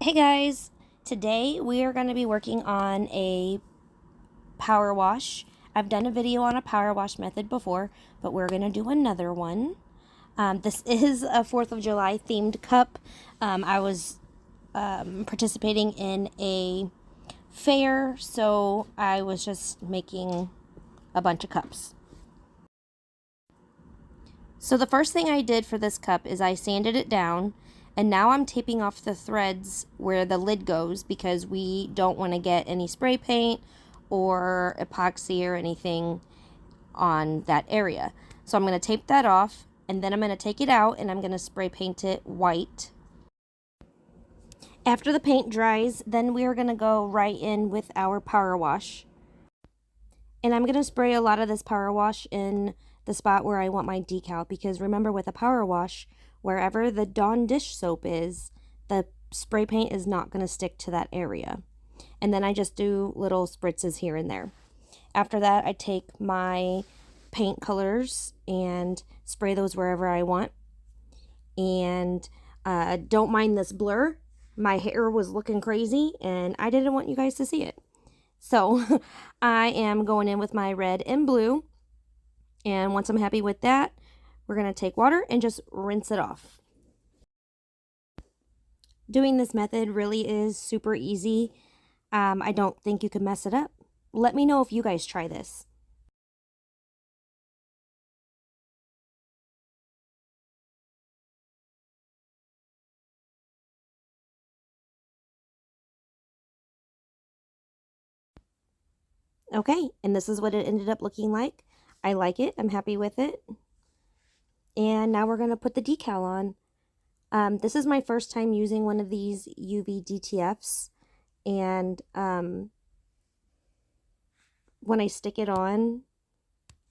Hey guys, today we are going to be working on a power wash. I've done a video on a power wash method before, but we're going to do another one. This is a 4th of July themed cup. I was participating in a fair, so I was just making a bunch of cups. So the first thing I did for this cup is I sanded it down. And now I'm taping off the threads where the lid goes because we don't want to get any spray paint or epoxy or anything on that area. So I'm going to tape that off, and then I'm going to take it out and I'm going to spray paint it white. After the paint dries, then we are going to go right in with our power wash. And I'm going to spray a lot of this power wash in the spot where I want my decal, because remember, with a power wash, wherever the Dawn dish soap is, the spray paint is not going to stick to that area. And then I just do little spritzes here and there. After that, I take my paint colors and spray those wherever I want. And don't mind this blur. My hair was looking crazy and I didn't want you guys to see it. So I am going in with my red and blue. And once I'm happy with that, we're going to take water and just rinse it off. Doing this method really is super easy. I don't think you could mess it up. Let me know if you guys try this. Okay, and this is what it ended up looking like. I like it. I'm happy with it. And now we're going to put the decal on. This is my first time using one of these UV DTFs. And when I stick it on,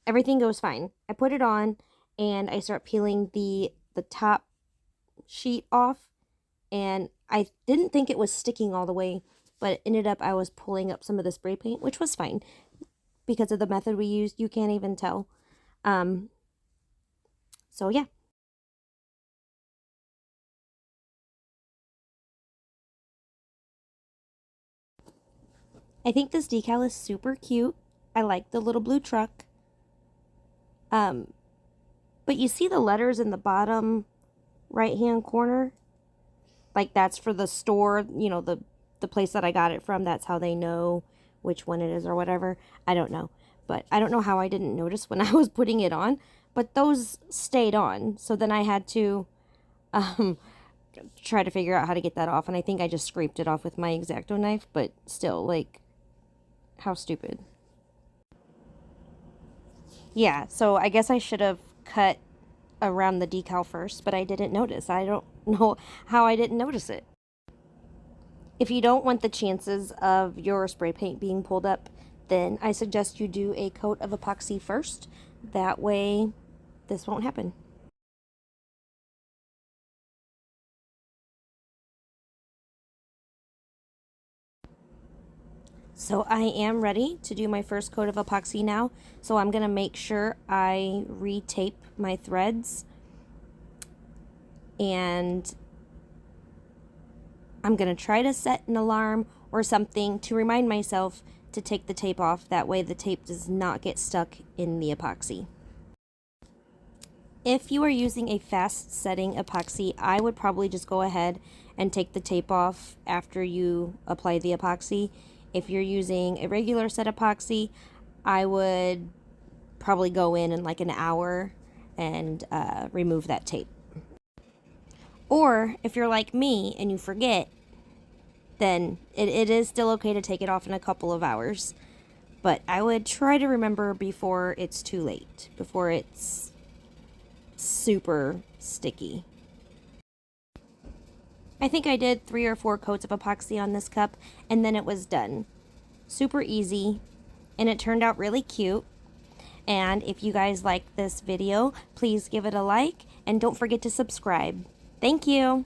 everything goes fine. I put it on and I start peeling the top sheet off. And I didn't think it was sticking all the way, but it ended up I was pulling up some of the spray paint, which was fine. Because of the method we used, you can't even tell. So yeah. I think this decal is super cute. I like the little blue truck. But you see the letters in the bottom right hand corner? Like that's for the store, you know, the place that I got it from. That's how they know which one it is or whatever. I don't know. But I don't know how I didn't notice when I was putting it on. But those stayed on. So then I had to try to figure out how to get that off. And I think I just scraped it off with my X-Acto knife. But still, like, how stupid. Yeah, so I guess I should have cut around the decal first. But I didn't notice. I don't know how I didn't notice it. If you don't want the chances of your spray paint being pulled up, then I suggest you do a coat of epoxy first. That way, this won't happen. So I am ready to do my first coat of epoxy now. So I'm going to make sure I retape my threads. And I'm going to try to set an alarm or something to remind myself to take the tape off. That way the tape does not get stuck in the epoxy. If you are using a fast setting epoxy, I would probably just go ahead and take the tape off after you apply the epoxy. If you're using a regular set epoxy, I would probably go in like an hour and remove that tape. Or if you're like me and you forget, then it is still okay to take it off in a couple of hours. But I would try to remember before it's too late, before it's super sticky. I think I did 3 or 4 coats of epoxy on this cup, and then it was done. Super easy, and it turned out really cute. And if you guys like this video, please give it a like, and don't forget to subscribe. Thank you!